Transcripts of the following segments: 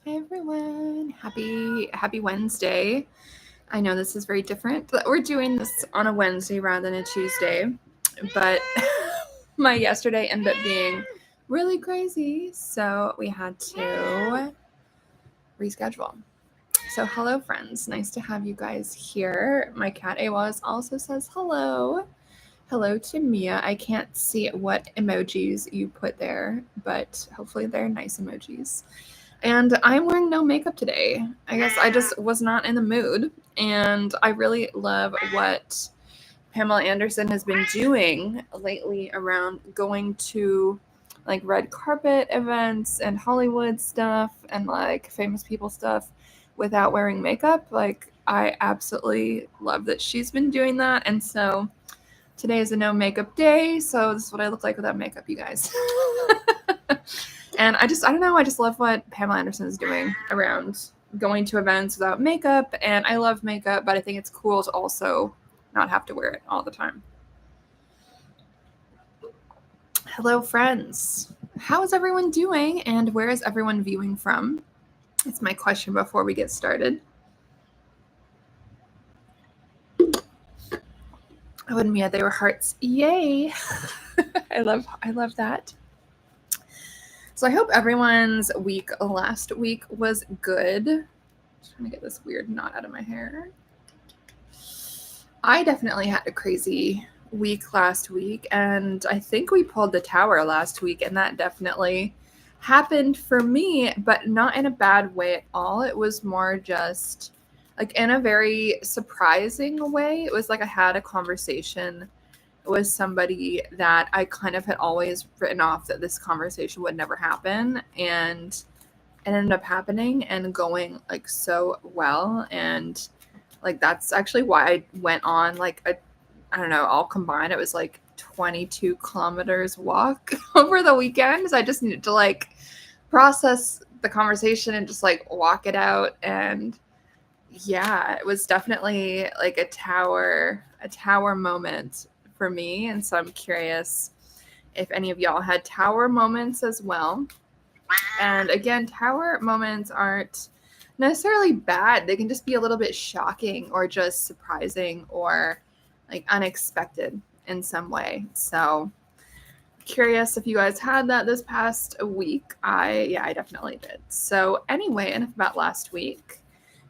Hi everyone. Happy Wednesday. I know this is very different that we're doing this on a Wednesday rather than a Tuesday, but my yesterday ended up being really crazy, so we had to reschedule. So hello friends. Nice to have you guys here. My cat Awaz also says hello. Hello to Mia. I can't see what emojis you put there, but hopefully they're nice emojis. And I'm wearing no makeup today. I guess I just was not in the mood. And I really love what Pamela Anderson has been doing lately around going to like red carpet events and Hollywood stuff and like famous people stuff without wearing makeup. Like, I absolutely love that she's been doing that. And so today is a no makeup day. So this is what I look like without makeup, you guys. And I don't know, I just love what Pamela Anderson is doing around going to events without makeup. And I love makeup, but I think it's cool to also not have to wear it all the time. Hello, friends. How is everyone doing? And where is everyone viewing from? It's my question before we get started. Oh, and Mia, they were hearts. Yay. I love that. So I hope everyone's week last week was good. Just trying to get this weird knot out of my hair. I definitely had a crazy week last week, and I think we pulled the tower last week, and that definitely happened for me, but not in a bad way at all. It was more just like in a very surprising way. It was like I had a conversation with somebody that I kind of had always written off that this conversation would never happen, and it ended up happening and going like so well. And like that's actually why I went on like I don't know, all combined it was like 22 kilometers walk over the weekend. So I just needed to like process the conversation and just like walk it out. And yeah, it was definitely like a tower moment for me. And so I'm curious if any of y'all had tower moments as well. And again, tower moments aren't necessarily bad. They can just be a little bit shocking or just surprising or like unexpected in some way. So curious if you guys had that this past week. I definitely did. So anyway, enough about last week.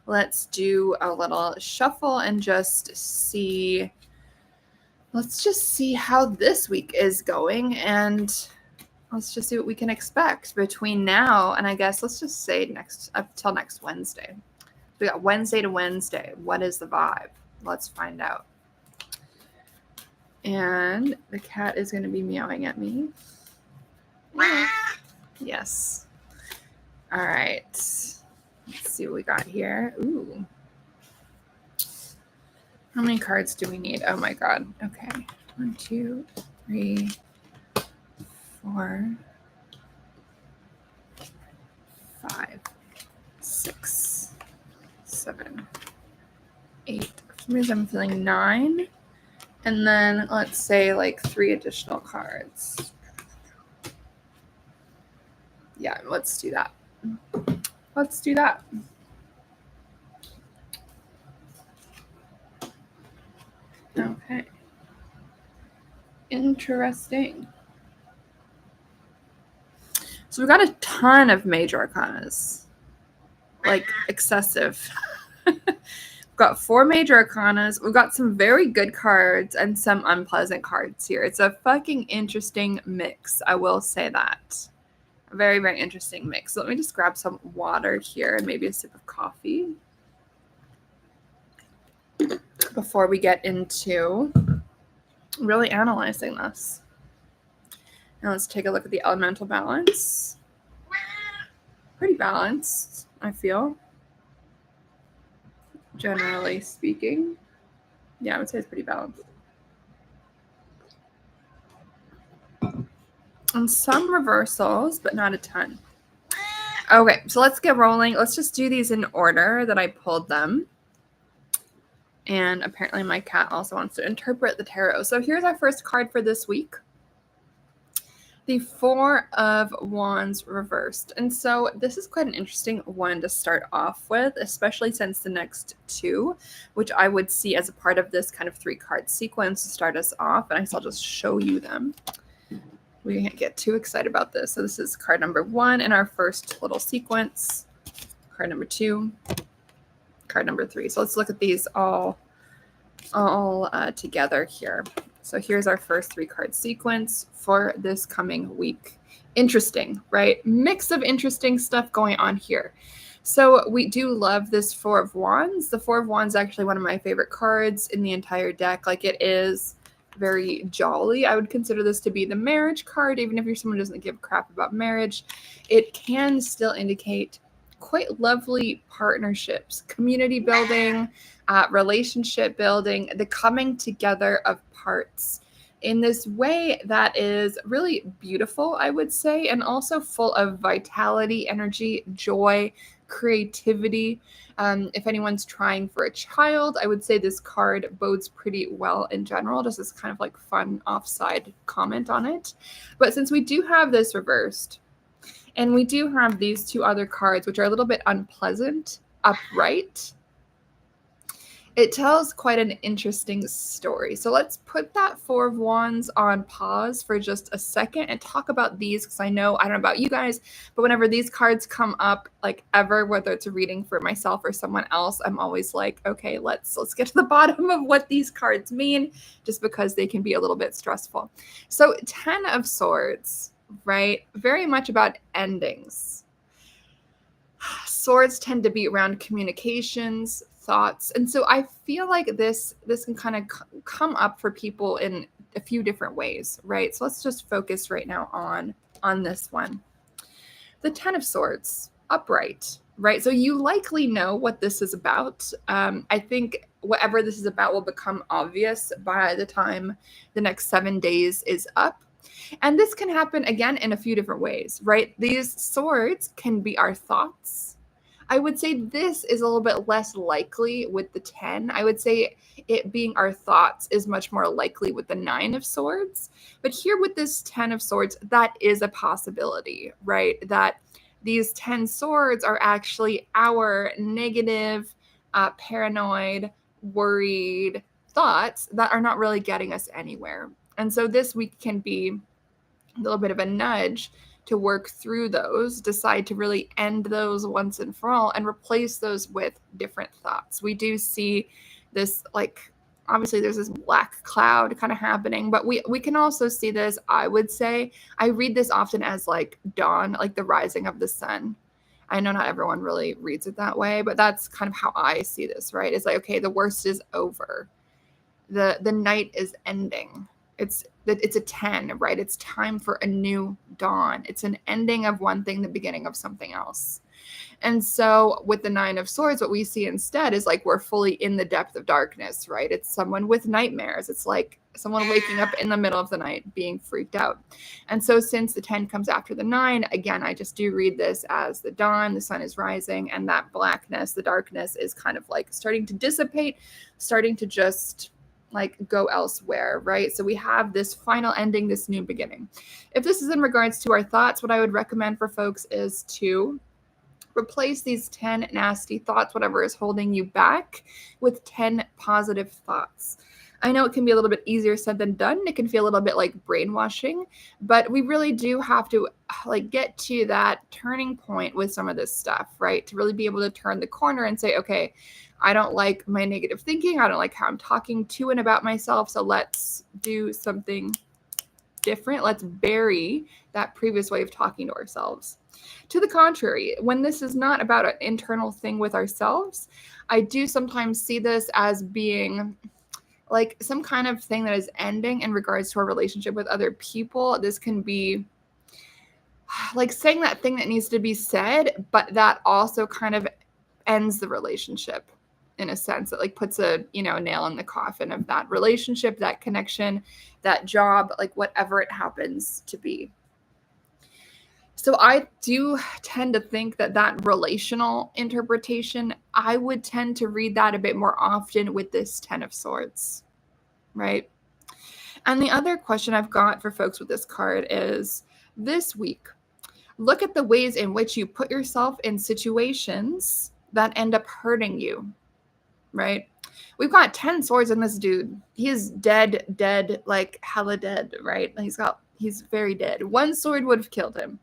Let's do a little shuffle and just see. Let's just see how this week is going, and let's just see what we can expect between now and I guess let's just say up till next Wednesday. We got Wednesday to Wednesday. What is the vibe? Let's find out. And the cat is going to be meowing at me. Yes. All right. Let's see what we got here. Ooh. How many cards do we need? Oh my God. Okay. 1, 2, 3, 4, 5, 6, 7, 8. For some reason I'm feeling 9. And then let's say like 3 additional cards. Yeah, let's do that. Let's do that. Okay. Interesting. So we've got a ton of major arcanas. Like excessive. We've got 4 major arcanas. We've got some very good cards and some unpleasant cards here. It's a fucking interesting mix. I will say that. A very, very interesting mix. So let me just grab some water here and maybe a sip of coffee before we get into really analyzing this. Now let's take a look at the elemental balance. Pretty balanced, I feel. Generally speaking. Yeah, I would say it's pretty balanced. And some reversals, but not a ton. Okay, so let's get rolling. Let's just do these in order that I pulled them. And apparently my cat also wants to interpret the tarot. So here's our first card for this week. The Four of Wands reversed. And so this is quite an interesting one to start off with, especially since the next two, which I would see as a part of this kind of 3-card sequence to start us off. And I guess I'll just show you them. We can't get too excited about this. So this is card number 1 in our first little sequence, card number 2, card number 3. So let's look at these all together here. So here's our first 3-card sequence for this coming week. Interesting, right? Mix of interesting stuff going on here. So we do love this Four of Wands. The Four of Wands is actually one of my favorite cards in the entire deck. Like, it is very jolly. I would consider this to be the marriage card, even if you're someone who doesn't give a crap about marriage. It can still indicate quite lovely partnerships, community building, relationship building, the coming together of parts in this way that is really beautiful, I would say, and also full of vitality, energy, joy, creativity. If anyone's trying for a child, I would say this card bodes pretty well in general, just as kind of like fun offside comment on it. But since we do have this reversed, and we do have these two other cards, which are a little bit unpleasant, upright, it tells quite an interesting story. So let's put that Four of Wands on pause for just a second and talk about these, because I don't know about you guys, but whenever these cards come up, like ever, whether it's a reading for myself or someone else, I'm always like, okay, let's get to the bottom of what these cards mean, just because they can be a little bit stressful. So 10 of Swords, right? Very much about endings. Swords tend to be around communications, thoughts. And so I feel like this can kind of come up for people in a few different ways, right? So let's just focus right now on this one. The 10 of Swords, upright, right? So you likely know what this is about. I think whatever this is about will become obvious by the time the next 7 days is up. And this can happen again in a few different ways, right? These swords can be our thoughts. I would say this is a little bit less likely with the 10. I would say it being our thoughts is much more likely with the 9 of Swords. But here with this 10 of Swords, that is a possibility, right? That these 10 swords are actually our negative, paranoid, worried thoughts that are not really getting us anywhere. And so this week can be a little bit of a nudge to work through those, decide to really end those once and for all, and replace those with different thoughts. We do see this, like, obviously there's this black cloud kind of happening, but we can also see this, I would say, I read this often as like dawn, like the rising of the sun. I know not everyone really reads it that way, but that's kind of how I see this, right? It's like, okay, the worst is over. The night is ending. It's a 10, right? It's time for a new dawn. It's an ending of one thing, the beginning of something else. And so with the 9 of Swords, what we see instead is like we're fully in the depth of darkness, right? It's someone with nightmares. It's like someone waking up in the middle of the night being freaked out. And so since the 10 comes after the 9, again, I just do read this as the dawn, the sun is rising, and that blackness, the darkness is kind of like starting to dissipate, starting to just like go elsewhere, right? So we have this final ending, this new beginning. If this is in regards to our thoughts, what I would recommend for folks is to replace these 10 nasty thoughts, whatever is holding you back, with 10 positive thoughts. I know it can be a little bit easier said than done. It can feel a little bit like brainwashing, but we really do have to like get to that turning point with some of this stuff, right? To really be able to turn the corner and say, okay, I don't like my negative thinking. I don't like how I'm talking to and about myself. So let's do something different. Let's bury that previous way of talking to ourselves. To the contrary, when this is not about an internal thing with ourselves, I do sometimes see this as being like some kind of thing that is ending in regards to our relationship with other people. This can be like saying that thing that needs to be said, but that also kind of ends the relationship in a sense, that like puts a nail in the coffin of that relationship, that connection, that job, like whatever it happens to be. So I do tend to think that relational interpretation, I would tend to read that a bit more often with this 10 of Swords, right? And the other question I've got for folks with this card is, This week, look at the ways in which you put yourself in situations that end up hurting you, right? We've got 10 swords in this dude. He is dead, like hella dead, right? He's very dead. One sword would have killed him,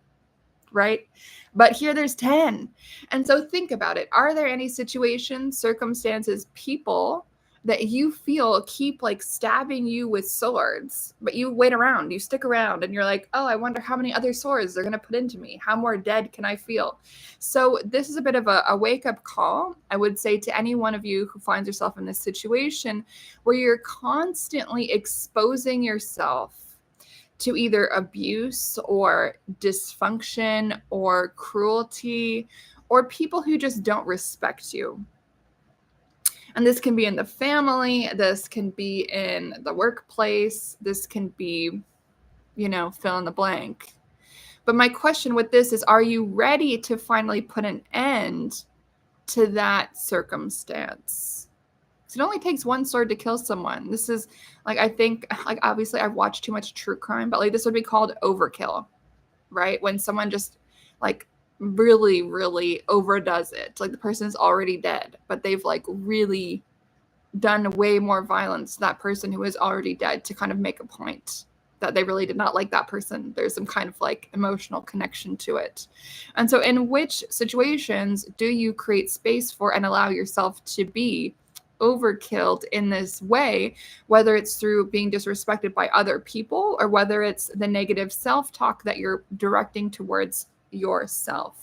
right? But here there's 10. And so think about it. Are there any situations, circumstances, people that you feel keep like stabbing you with swords, but you wait around, you stick around, and you're like, oh, I wonder how many other swords they're going to put into me. How more dead can I feel? So this is a bit of a wake-up call, I would say, to any one of you who finds yourself in this situation where you're constantly exposing yourself to either abuse or dysfunction or cruelty or people who just don't respect you. And this can be in the family, this can be in the workplace, this can be, fill in the blank. But my question with this is, are you ready to finally put an end to that circumstance? It only takes one sword to kill someone. This is I think obviously I've watched too much true crime, but this would be called overkill, right? When someone just really, really overdoes it. The person's already dead, but they've really done way more violence to that person who is already dead to kind of make a point that they really did not like that person. There's some kind of emotional connection to it. And so in which situations do you create space for and allow yourself to be overkilled in this way, whether it's through being disrespected by other people or whether it's the negative self-talk that you're directing towards yourself?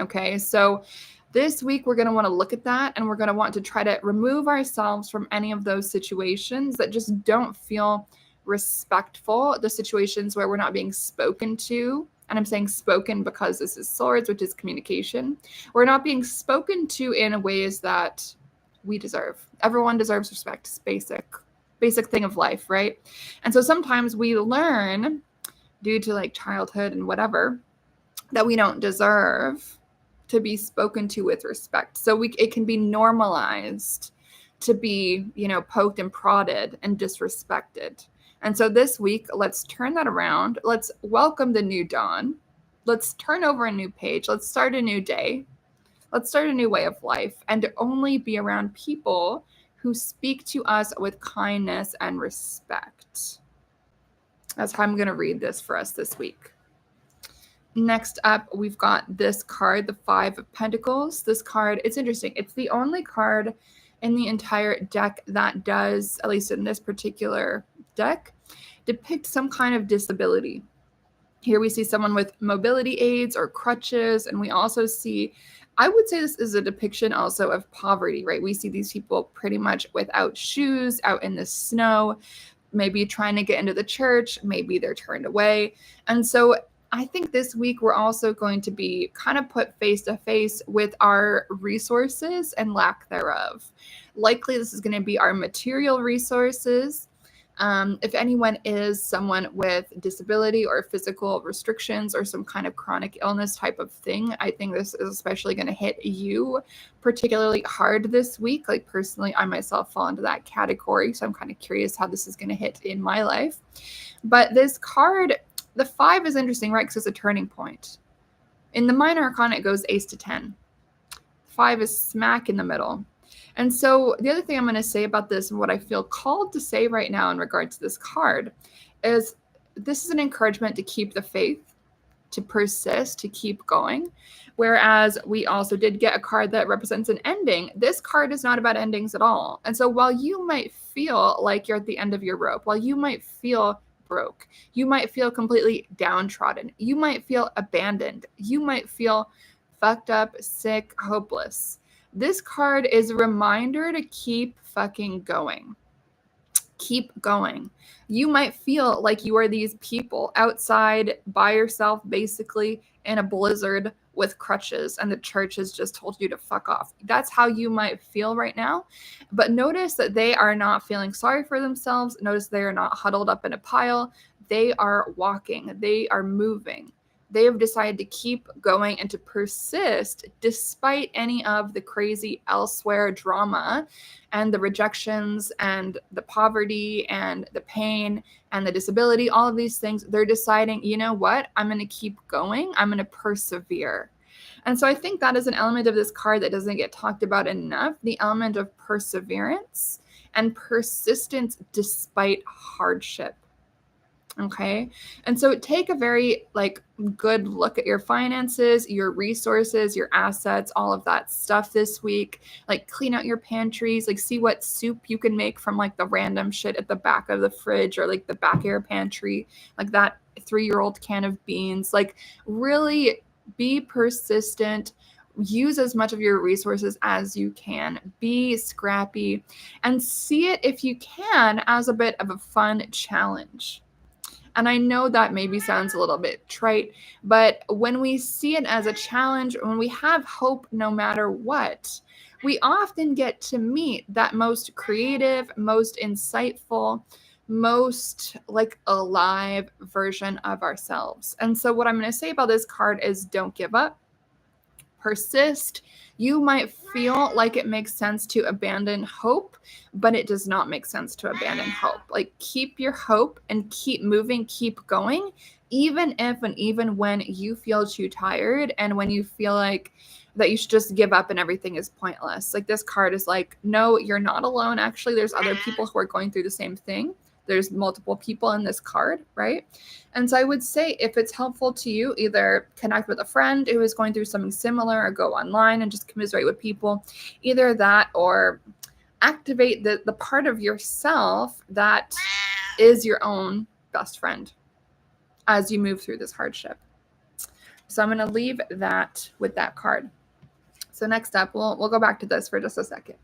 Okay, so this week we're going to want to look at that, and we're going to want to try to remove ourselves from any of those situations that just don't feel respectful, the situations where we're not being spoken to. And I'm saying spoken because this is swords, which is communication. We're not being spoken to in ways that we deserve. Everyone deserves respect. It's basic thing of life, right? And so sometimes we learn due to childhood and whatever that we don't deserve to be spoken to with respect. So it can be normalized to be, poked and prodded and disrespected. And so this week, let's turn that around. Let's welcome the new dawn. Let's turn over a new page. Let's start a new day. Let's start a new way of life and only be around people who speak to us with kindness and respect. That's how I'm going to read this for us this week. Next up, we've got this card, the Five of Pentacles. This card, it's interesting. It's the only card in the entire deck that does, at least in this particular deck, depict some kind of disability. Here we see someone with mobility aids or crutches, and we also see, I would say this is a depiction also of poverty, right? We see these people pretty much without shoes, out in the snow, maybe trying to get into the church, maybe they're turned away. And so I think this week we're also going to be kind of put face to face with our resources and lack thereof. Likely this is going to be our material resources. If anyone is someone with disability or physical restrictions or some kind of chronic illness type of thing, I think this is especially going to hit you particularly hard this week. Personally, I myself fall into that category, so I'm kind of curious how this is going to hit in my life. But this card, the 5 is interesting, right? Because it's a turning point. In the minor arcana, it goes ace to 10. 5 is smack in the middle. And so the other thing I'm going to say about this and what I feel called to say right now in regard to this card is this is an encouragement to keep the faith, to persist, to keep going. Whereas we also did get a card that represents an ending. This card is not about endings at all. And so while you might feel like you're at the end of your rope, while you might feel broke, you might feel completely downtrodden, you might feel abandoned, you might feel fucked up, sick, hopeless, this card is a reminder to keep fucking going. Keep going. You might feel like you are these people outside by yourself, basically in a blizzard with crutches, and the church has just told you to fuck off. That's how you might feel right now. But notice that they are not feeling sorry for themselves. Notice they are not huddled up in a pile. They are walking. They are moving. They have decided to keep going and to persist despite any of the crazy elsewhere drama and the rejections and the poverty and the pain and the disability, all of these things. They're deciding, you know what? I'm going to keep going. I'm going to persevere. And so I think that is an element of this card that doesn't get talked about enough, the element of perseverance and persistence despite hardship. Okay. And so take a very good look at your finances, your resources, your assets, all of that stuff this week. Like clean out your pantries, like see what soup you can make from like the random shit at the back of the fridge or like the back of your pantry, like that 3-year-old can of beans. Like really be persistent. Use as much of your resources as you can. Be scrappy and see it, if you can, as a bit of a fun challenge. And I know that maybe sounds a little bit trite, but when we see it as a challenge, when we have hope no matter what, we often get to meet that most creative, most insightful, most like alive version of ourselves. And so what I'm going to say about this card is don't give up. Persist. You might feel like it makes sense to abandon hope, but it does not make sense to abandon hope. Like keep your hope and keep moving, keep going, even if and even when you feel too tired and when you feel like that you should just give up and everything is pointless. Like this card is like, no, you're not alone. Actually, there's other people who are going through the same thing. There's multiple people in this card, right? And so I would say if it's helpful to you, either connect with a friend who is going through something similar or go online and just commiserate with people. Either that or activate the part of yourself that is your own best friend as you move through this hardship. So I'm going to leave that with that card. So next up, we'll go back to this for just a second.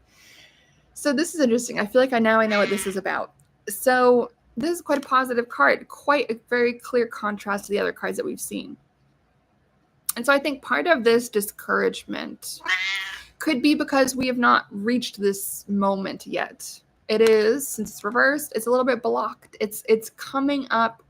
So this is interesting. I feel like I know what this is about. So this is quite a positive card, quite a very clear contrast to the other cards that we've seen. And so I think part of this discouragement could be because we have not reached this moment yet. It is, since it's reversed, it's a little bit blocked. It's coming up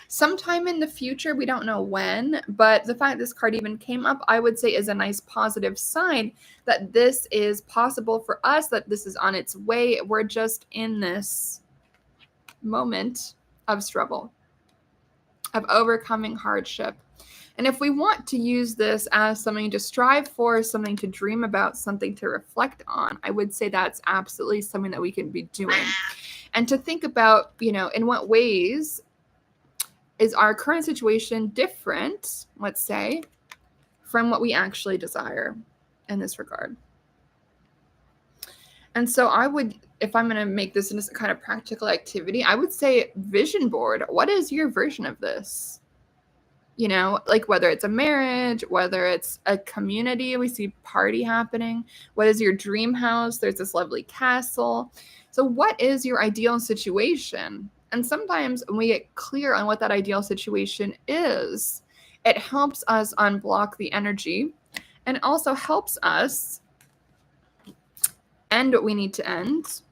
sometime in the future. We don't know when, but the fact this card even came up, I would say, is a nice positive sign that this is possible for us, that this is on its way. We're just in this moment of struggle, of overcoming hardship. And if we want to use this as something to strive for, something to dream about, something to reflect on, I would say that's absolutely something that we can be doing. And to think about, in what ways is our current situation different, let's say, from what we actually desire in this regard. And so I would, if I'm going to make this into some kind of practical activity, I would say vision board. What is your version of this? Like whether it's a marriage, whether it's a community, we see party happening. What is your dream house? There's this lovely castle. So what is your ideal situation? And sometimes when we get clear on what that ideal situation is, it helps us unblock the energy and also helps us end what we need to end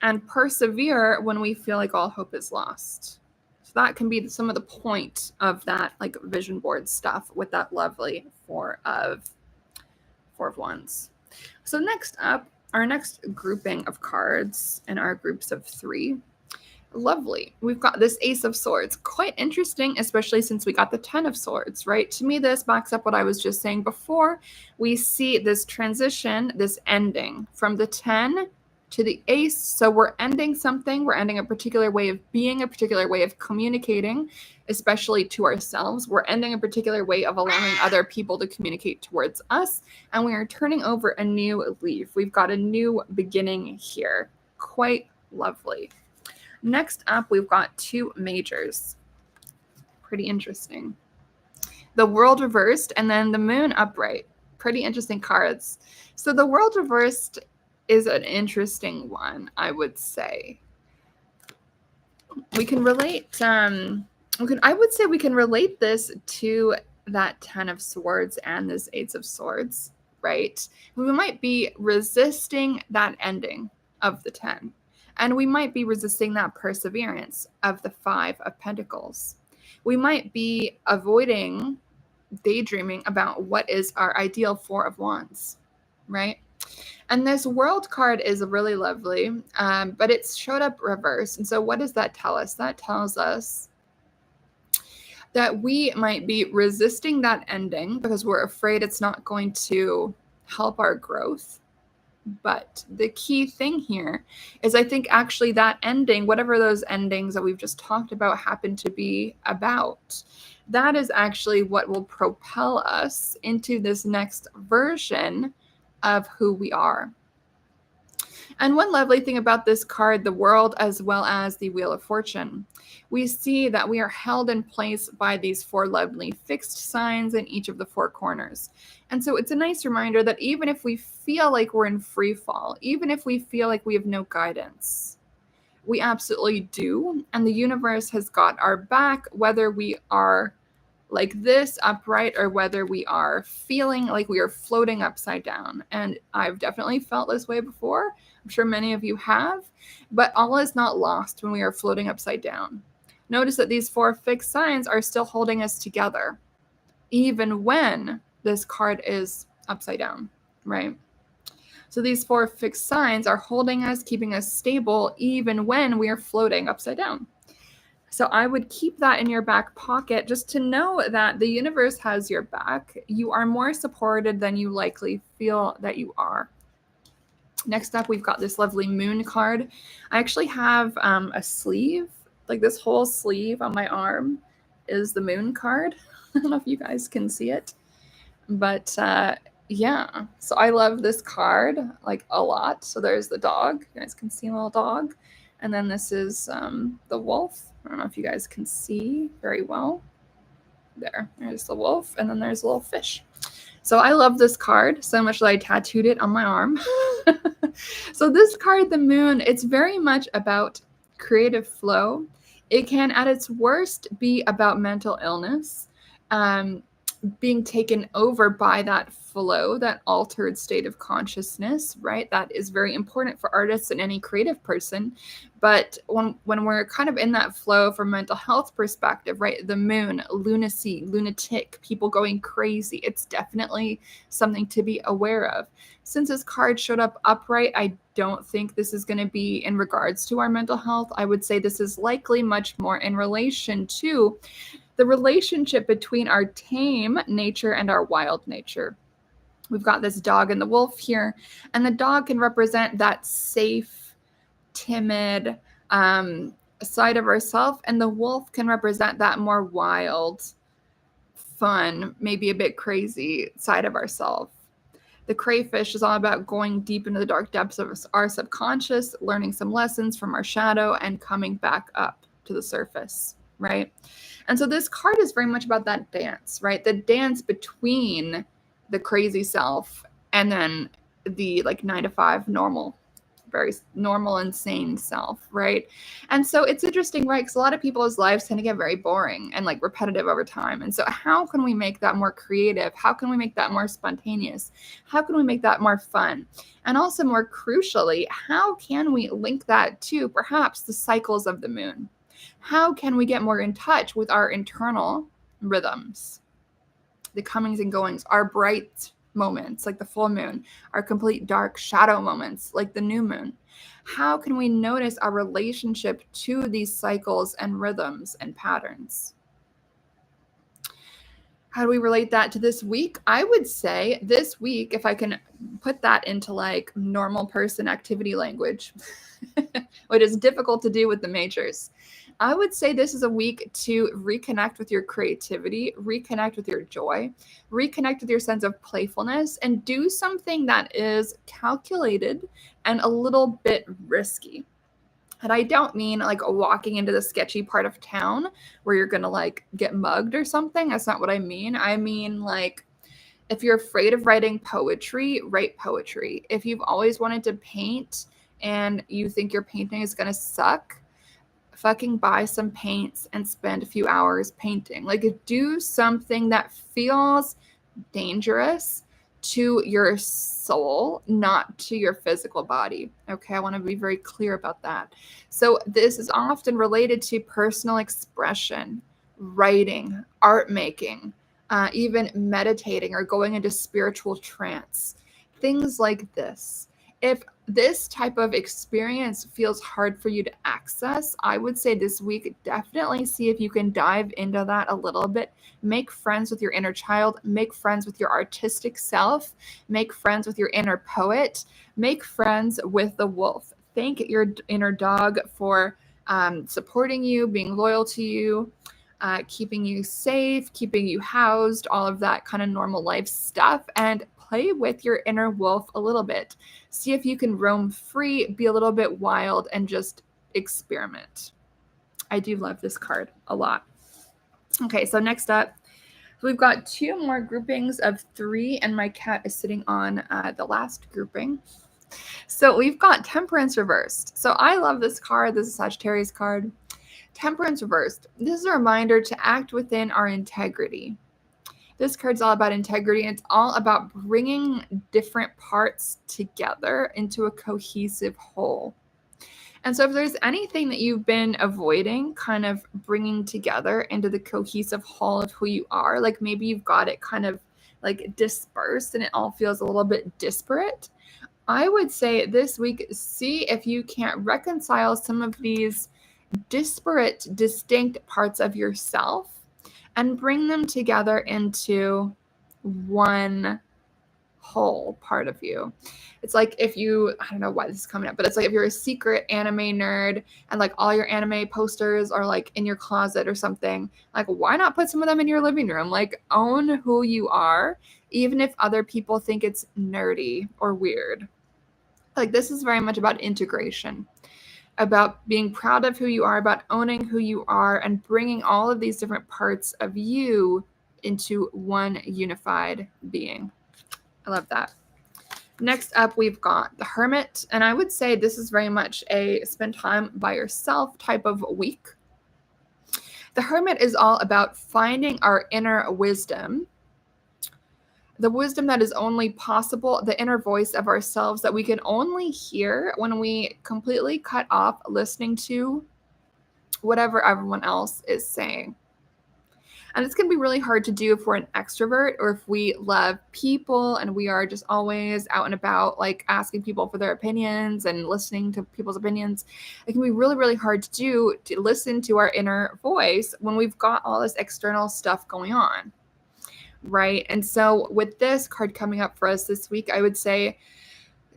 and persevere when we feel like all hope is lost. So that can be some of the point of that like vision board stuff with that lovely Four of Wands. So next up, our next grouping of cards in our groups of 3. Lovely. We've got this Ace of Swords. Quite interesting, especially since we got the 10 of Swords, right? To me, this backs up what I was just saying before. We see this transition, this ending from the 10 to the Ace. So we're ending something. We're ending a particular way of being, a particular way of communicating, especially to ourselves. We're ending a particular way of allowing other people to communicate towards us. And we are turning over a new leaf. We've got a new beginning here. Quite lovely. Next up, we've got 2 majors. Pretty interesting. The World reversed and then the Moon upright. Pretty interesting cards. So the World reversed is an interesting one, I would say. We can relate, I would say we can relate this to that 10 of Swords and this Ace of Swords, right? We might be resisting that ending of the 10. And we might be resisting that perseverance of the 5 of Pentacles. We might be avoiding daydreaming about what is our ideal Four of Wands, right? And this World card is really lovely, but it's showed up reversed. And so what does that tell us? That tells us that we might be resisting that ending because we're afraid it's not going to help our growth. But the key thing here is I think actually that ending, whatever those endings that we've just talked about happen to be about, that is actually what will propel us into this next version of who we are. And one lovely thing about this card, the World, as well as the Wheel of Fortune, we see that we are held in place by these four lovely fixed signs in each of the four corners. And so it's a nice reminder that even if we feel like we're in free fall, even if we feel like we have no guidance, we absolutely do. And the universe has got our back, whether we are like this upright or whether we are feeling like we are floating upside down. And I've definitely felt this way before. I'm sure many of you have, but all is not lost when we are floating upside down. Notice that these four fixed signs are still holding us together, even when this card is upside down, right? So these four fixed signs are holding us, keeping us stable, even when we are floating upside down. So I would keep that in your back pocket just to know that the universe has your back. You are more supported than you likely feel that you are. Next up, we've got this lovely Moon card. I actually have a sleeve, like this whole sleeve on my arm is the Moon card. I don't know if you guys can see it, but yeah. So I love this card like a lot. So there's the dog. You guys can see a little dog. And then this is the wolf. I don't know if you guys can see very well. There's the wolf, and then there's a little fish. So I love this card so much that I tattooed it on my arm. So this card, the Moon, it's very much about creative flow. It can, at its worst, be about mental illness, being taken over by that flow, that altered state of consciousness, right? That is very important for artists and any creative person. But when we're kind of in that flow from mental health perspective, right? The Moon, lunacy, lunatic, people going crazy. It's definitely something to be aware of. Since this card showed up upright, I don't think this is going to be in regards to our mental health. I would say this is likely much more in relation to the relationship between our tame nature and our wild nature. We've got this dog and the wolf here, and the dog can represent that safe, timid side of ourselves, and the wolf can represent that more wild, fun, maybe a bit crazy side of ourselves. The crayfish is all about going deep into the dark depths of our subconscious, learning some lessons from our shadow, and coming back up to the surface, right? And so this card is very much about that dance, right? The dance between the crazy self and then the like 9 to 5 normal, very normal, insane self, right? And so it's interesting, right? Because a lot of people's lives tend to get very boring and like repetitive over time. And so how can we make that more creative? How can we make that more spontaneous? How can we make that more fun? And also more crucially, how can we link that to perhaps the cycles of the moon? How can we get more in touch with our internal rhythms, the comings and goings, our bright moments like the full moon, our complete dark shadow moments like the new moon? How can we notice our relationship to these cycles and rhythms and patterns? How do we relate that to this week? I would say this week, if I can put that into like normal person activity language, which is difficult to do with the majors, I would say this is a week to reconnect with your creativity, reconnect with your joy, reconnect with your sense of playfulness, and do something that is calculated and a little bit risky. And I don't mean like walking into the sketchy part of town where you're going to like get mugged or something. That's not what I mean. I mean, like, if you're afraid of writing poetry, write poetry. If you've always wanted to paint and you think your painting is going to suck, fucking buy some paints and spend a few hours painting. Like, do something that feels dangerous to your soul, not to your physical body. Okay, I want to be very clear about that. So this is often related to personal expression, writing, art making, even meditating or going into spiritual trance, things like this. If this type of experience feels hard for you to access, I would say this week, definitely see if you can dive into that a little bit. Make friends with your inner child, make friends with your artistic self, make friends with your inner poet, make friends with the wolf. Thank your inner dog for supporting you, being loyal to you, keeping you safe, keeping you housed, all of that kind of normal life stuff, and play with your inner wolf a little bit. See if you can roam free, be a little bit wild, and just experiment. I do love this card a lot. Okay, so next up, we've got 2 more groupings of 3, and my cat is sitting on the last grouping. So we've got Temperance reversed. So I love this card. This is a Sagittarius card. Temperance reversed. This is a reminder to act within our integrity. This card's all about integrity. And it's all about bringing different parts together into a cohesive whole. And so if there's anything that you've been avoiding, kind of bringing together into the cohesive whole of who you are, like maybe you've got it kind of like dispersed and it all feels a little bit disparate, I would say this week, see if you can't reconcile some of these disparate, distinct parts of yourself and bring them together into one whole part of you. It's like if you, I don't know why this is coming up, but it's like if you're a secret anime nerd and like all your anime posters are like in your closet or something, like why not put some of them in your living room? Like own who you are, even if other people think it's nerdy or weird. Like this is very much about integration, about being proud of who you are, about owning who you are, and bringing all of these different parts of you into one unified being. I love that. Next up, we've got the Hermit, and I would say this is very much a spend time by yourself type of week. The Hermit is all about finding our inner wisdom, the wisdom that is only possible, the inner voice of ourselves that we can only hear when we completely cut off listening to whatever everyone else is saying. And it's going to be really hard to do if we're an extrovert or if we love people and we are just always out and about, like asking people for their opinions and listening to people's opinions. It can be really, really hard to do, to listen to our inner voice when we've got all this external stuff going on. Right. And so with this card coming up for us this week, I would say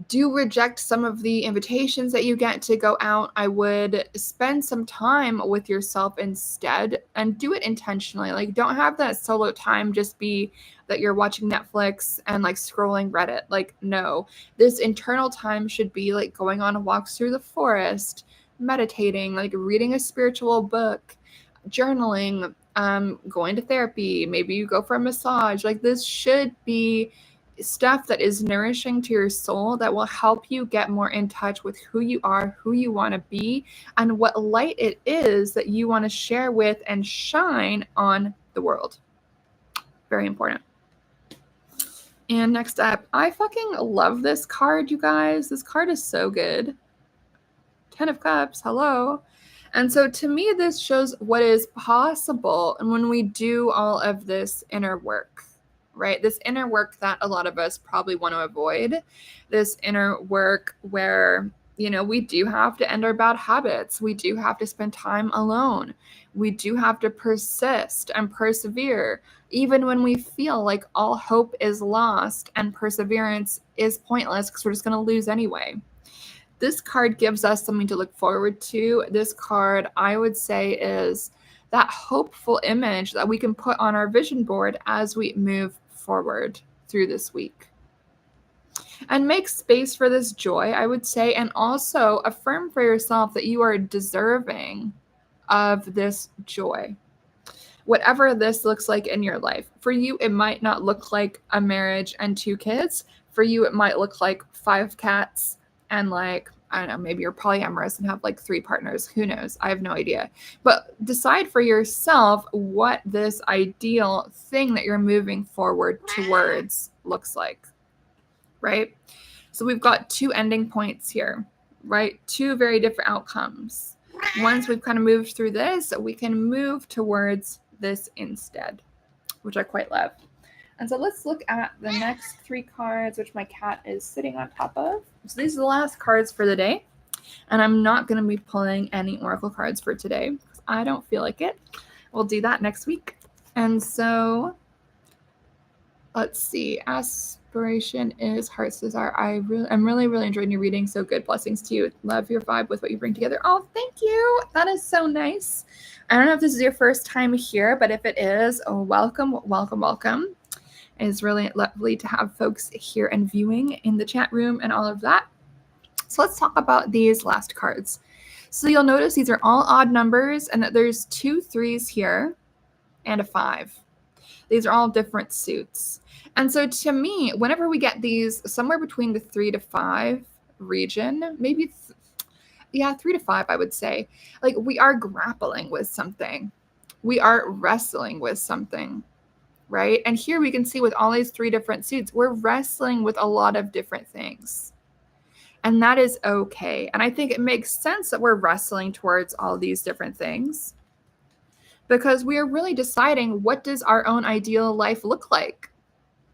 do reject some of the invitations that you get to go out. I would spend some time with yourself instead and do it intentionally. Like don't have that solo time just be that you're watching Netflix and like scrolling Reddit. Like no, this internal time should be like going on walks through the forest, meditating, like reading a spiritual book, journaling, going to therapy, maybe you go for a massage. Like this should be stuff that is nourishing to your soul that will help you get more in touch with who you are, who you want to be, and what light it is that you want to share with and shine on the world. Very important. And next up, I fucking love this card, you guys. This card is so good. 10 of Cups, hello. And so to me, this shows what is possible and when we do all of this inner work, right? This inner work that a lot of us probably want to avoid, this inner work where, you know, we do have to end our bad habits. We do have to spend time alone. We do have to persist and persevere, even when we feel like all hope is lost and perseverance is pointless because we're just going to lose anyway. This card gives us something to look forward to. This card, I would say, is that hopeful image that we can put on our vision board as we move forward through this week. And make space for this joy, I would say, and also affirm for yourself that you are deserving of this joy. Whatever this looks like in your life. For you, it might not look like a marriage and 2 kids. For you, it might look like 5 cats and like, I don't know, maybe you're polyamorous and have like 3 partners. Who knows? I have no idea. But decide for yourself what this ideal thing that you're moving forward towards looks like, right? So we've got 2 ending points here, right? 2 very different outcomes. Once we've kind of moved through this, we can move towards this instead, which I quite love. And so let's look at the next 3 cards, which my cat is sitting on top of. So these are the last cards for the day. And I'm not going to be pulling any oracle cards for today because I don't feel like it. We'll do that next week. And so let's see. Aspiration is heart's desire. I'm really enjoying your reading. So good. Blessings to you. Love your vibe with what you bring together. Oh, thank you. That is so nice. I don't know if this is your first time here, but if it is, welcome. It's really lovely to have folks here and viewing in the chat room and all of that. So let's talk about these last cards. So you'll notice these are all odd numbers and that there's 2 3s here and a 5. These are all different suits. And so to me, whenever we get these somewhere between the 3 to 5 region, maybe 3 to 5, I would say, like we are grappling with something. We are wrestling with something, right? And here we can see with all these 3 different suits, we're wrestling with a lot of different things. And that is okay. And I think it makes sense that we're wrestling towards all these different things because we are really deciding, what does our own ideal life look like?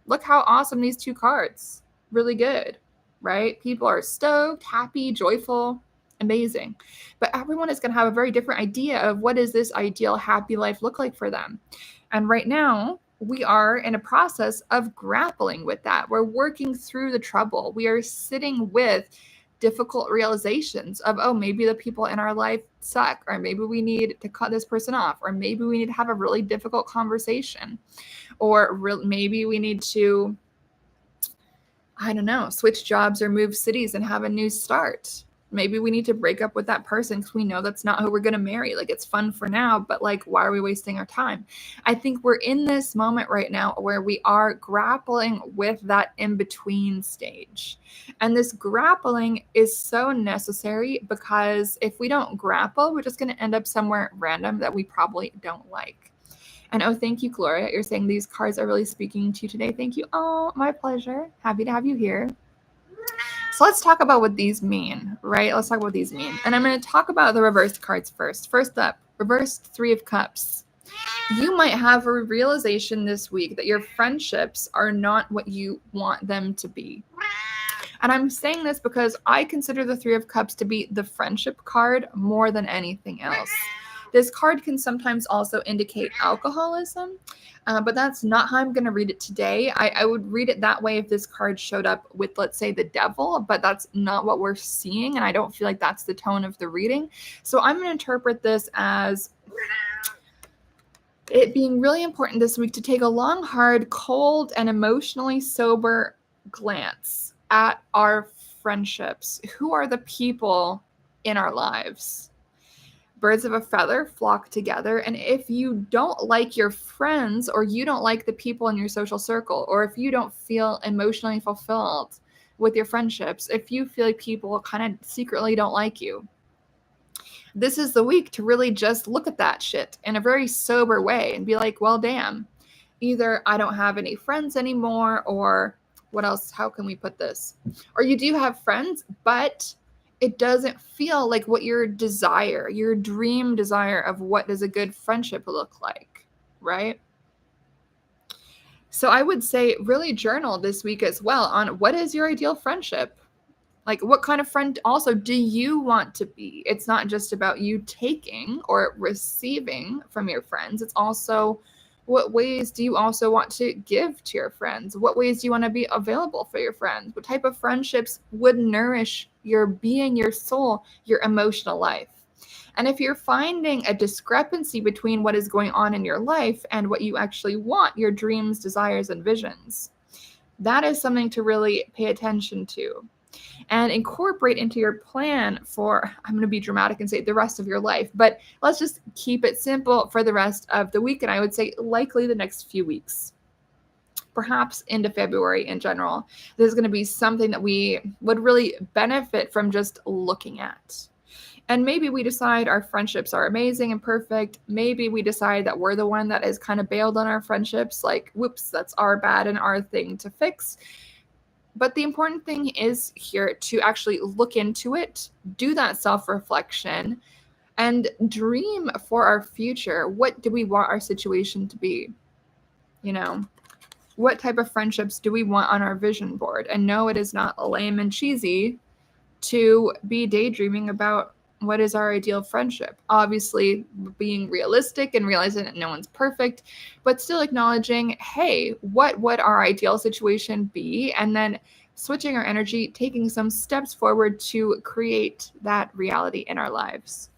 Look how awesome these 2 cards. Really good, right? People are stoked, happy, joyful, amazing. But everyone is going to have a very different idea of what does this ideal happy life look like for them. And right now, we are in a process of grappling with that. We're working through the trouble. We are sitting with difficult realizations of, oh, maybe the people in our life suck, or maybe we need to cut this person off, or maybe we need to have a really difficult conversation, or maybe we need to, I don't know, switch jobs or move cities and have a new start. Maybe we need to break up with that person because we know that's not who we're going to marry. Like, it's fun for now, but like, why are we wasting our time? I think we're in this moment right now where we are grappling with that in-between stage. And this grappling is so necessary because if we don't grapple, we're just going to end up somewhere random that we probably don't like. And oh, thank you, Gloria. You're saying these cards are really speaking to you today. Thank you. Oh, my pleasure. Happy to have you here. So let's talk about what these mean, right? Let's talk about what these mean. And I'm going to talk about the reversed cards first. First up, reversed 3 of Cups. You might have a realization this week that your friendships are not what you want them to be. And I'm saying this because I consider the 3 of Cups to be the friendship card more than anything else. This card can sometimes also indicate alcoholism, but that's not how I'm going to read it today. I would read it that way if this card showed up with, let's say, the devil, but that's not what we're seeing, and I don't feel like that's the tone of the reading. So I'm going to interpret this as it being really important this week to take a long, hard, cold, and emotionally sober glance at our friendships. Who are the people in our lives? Birds of a feather flock together. And if you don't like your friends, or you don't like the people in your social circle, or if you don't feel emotionally fulfilled with your friendships, if you feel like people kind of secretly don't like you, this is the week to really just look at that shit in a very sober way and be like, well, damn, either I don't have any friends anymore, or what else? How can we put this? Or you do have friends, but it doesn't feel like what your desire, your dream desire of what does a good friendship look like, right? So I would say really journal this week as well on what is your ideal friendship? Like, what kind of friend also do you want to be? It's not just about you taking or receiving from your friends. It's also, what ways do you also want to give to your friends? What ways do you want to be available for your friends? What type of friendships would nourish your being, your soul, your emotional life? And if you're finding a discrepancy between what is going on in your life and what you actually want, your dreams, desires, and visions, that is something to really pay attention to and incorporate into your plan for, I'm going to be dramatic and say the rest of your life, but let's just keep it simple for the rest of the week. And I would say likely the next few weeks, perhaps into February in general. This is going to be something that we would really benefit from just looking at. And maybe we decide our friendships are amazing and perfect. Maybe we decide that we're the one that is kind of bailed on our friendships. Like, whoops, that's our bad and our thing to fix. But the important thing is here to actually look into it, do that self-reflection, and dream for our future. What do we want our situation to be? You know, what type of friendships do we want on our vision board? And no, it is not lame and cheesy to be daydreaming about what is our ideal friendship. Obviously, being realistic and realizing that no one's perfect, but still acknowledging, hey, what would our ideal situation be? And then switching our energy, taking some steps forward to create that reality in our lives.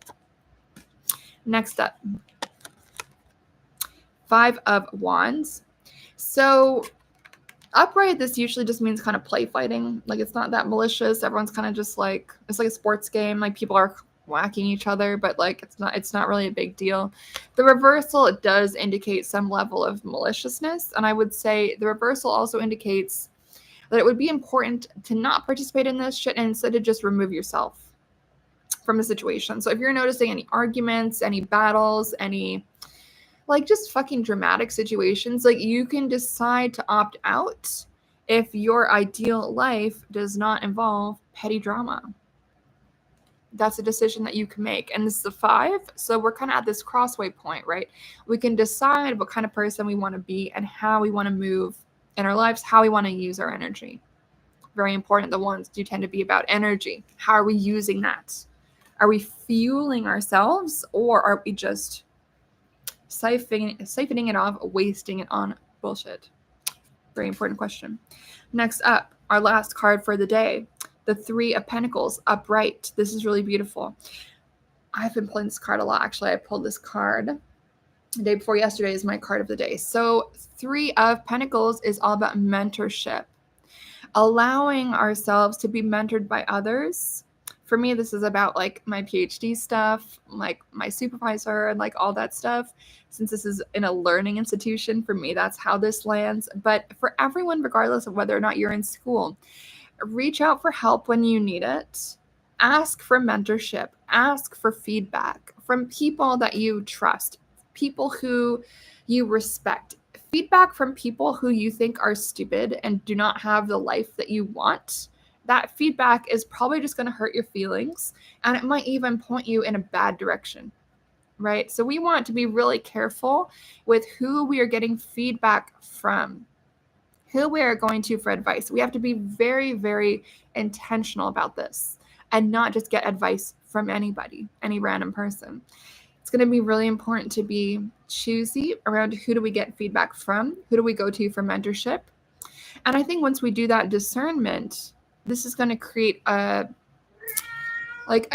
Next up, 5 of Wands. So upright, this usually just means kind of play fighting. Like, it's not that malicious. Everyone's kind of just like, it's like a sports game. Like, people are whacking each other, but like it's not really a big deal. The reversal, it does indicate some level of maliciousness, and I would say the reversal also indicates that it would be important to not participate in this shit and instead to just remove yourself from the situation. So if you're noticing any arguments, any battles, any like just fucking dramatic situations, like, you can decide to opt out if your ideal life does not involve petty drama. That's a decision that you can make. And this is a 5. So we're kind of at this crossway point, right? We can decide what kind of person we want to be and how we want to move in our lives, how we want to use our energy. Very important. The ones do tend to be about energy. How are we using that? Are we fueling ourselves, or are we just siphoning it off, wasting it on bullshit? Very important question. Next up, our last card for the day, the 3 of Pentacles, upright. This is really beautiful. I've been pulling this card a lot. Actually, I pulled this card the day before yesterday is my card of the day. So 3 of Pentacles is all about mentorship, allowing ourselves to be mentored by others. For me, this is about like my PhD stuff, like my supervisor and like all that stuff. Since this is in a learning institution, for me, that's how this lands. But for everyone, regardless of whether or not you're in school, reach out for help when you need it. Ask for mentorship. Ask for feedback from people that you trust, people who you respect. Feedback from people who you think are stupid and do not have the life that you want. That feedback is probably just going to hurt your feelings, and it might even point you in a bad direction, right? So we want to be really careful with who we are getting feedback from, who we are going to for advice. We have to be very, very intentional about this and not just get advice from anybody, any random person. It's going to be really important to be choosy around who do we get feedback from, who do we go to for mentorship. And I think once we do that discernment, this is going to create a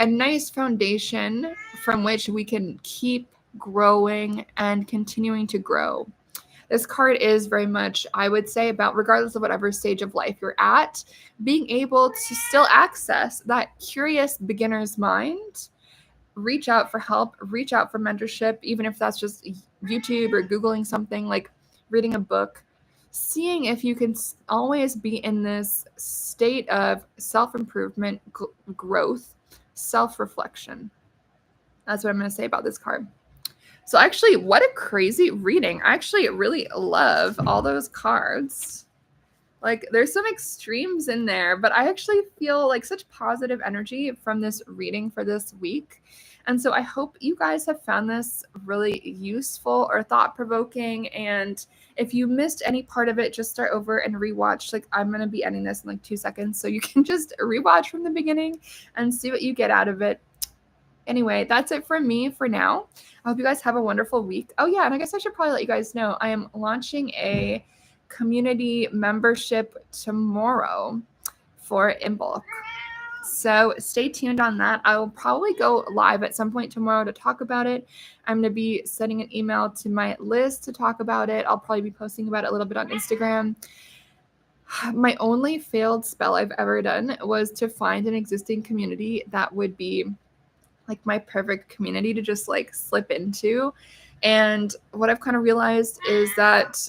nice foundation from which we can keep growing and continuing to grow. This card is very much, I would say, about regardless of whatever stage of life you're at, being able to still access that curious beginner's mind, reach out for help, reach out for mentorship, even if that's just YouTube or Googling something, like reading a book, seeing if you can always be in this state of self-improvement, growth, self-reflection. That's what I'm going to say about this card. So actually, what a crazy reading. I actually really love all those cards. Like, there's some extremes in there, but I actually feel like such positive energy from this reading for this week. And so I hope you guys have found this really useful or thought-provoking. And if you missed any part of it, just start over and rewatch. Like, I'm going to be ending this in like 2 seconds, so you can just rewatch from the beginning and see what you get out of it. Anyway, that's it from me for now. I hope you guys have a wonderful week. Oh yeah, and I guess I should probably let you guys know I am launching a community membership tomorrow for In Bulk. So stay tuned on that. I will probably go live at some point tomorrow to talk about it. I'm going to be sending an email to my list to talk about it. I'll probably be posting about it a little bit on Instagram. My only failed spell I've ever done was to find an existing community that would be like my perfect community to just like slip into. And what I've kind of realized is that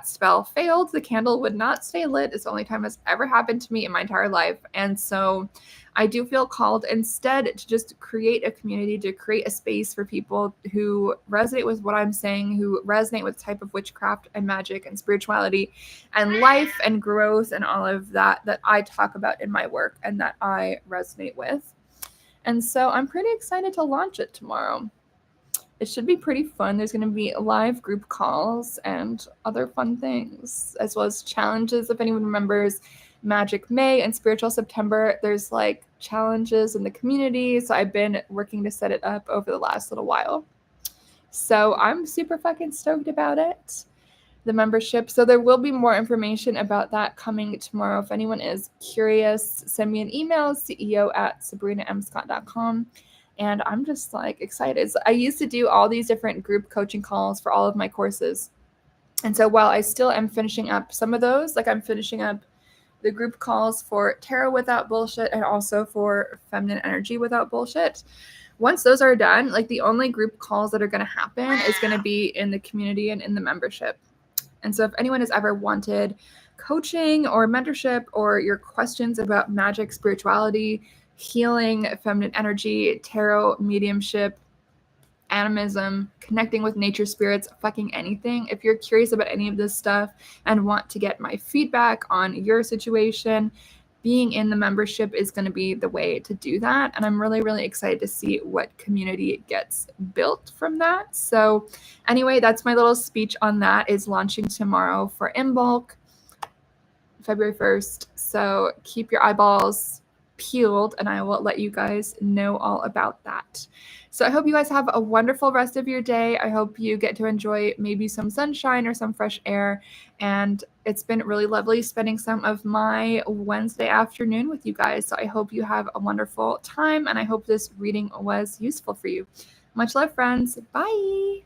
spell failed. The candle would not stay lit. It's the only time it's ever happened to me in my entire life. And so I do feel called instead to just create a community, to create a space for people who resonate with what I'm saying, who resonate with the type of witchcraft and magic and spirituality and life and growth and all of that I talk about in my work and that I resonate with. And so I'm pretty excited to launch it tomorrow. It should be pretty fun. There's going to be live group calls and other fun things, as well as challenges. If anyone remembers Magic May and Spiritual September, there's like challenges in the community. So I've been working to set it up over the last little while. So I'm super fucking stoked about it. The membership. So there will be more information about that coming tomorrow. If anyone is curious, send me an email, ceo@sabrinamscott.com. And I'm just like excited. So I used to do all these different group coaching calls for all of my courses. And so while I still am finishing up some of those, like I'm finishing up the group calls for Tarot Without Bullshit and also for Feminine Energy Without Bullshit. Once those are done, like the only group calls that are going to happen is going to be in the community and in the membership. And so if anyone has ever wanted coaching or mentorship or your questions about magic, spirituality, healing, feminine energy, tarot, mediumship, animism, connecting with nature spirits, fucking anything. If you're curious about any of this stuff and want to get my feedback on your situation, being in the membership is going to be the way to do that. And I'm really, really excited to see what community gets built from that. So anyway, that's my little speech on that. Is launching tomorrow for In Bulk, February 1st. So keep your eyeballs peeled and I will let you guys know all about that. So I hope you guys have a wonderful rest of your day. I hope you get to enjoy maybe some sunshine or some fresh air. And it's been really lovely spending some of my Wednesday afternoon with you guys. So I hope you have a wonderful time and I hope this reading was useful for you. Much love, friends. Bye.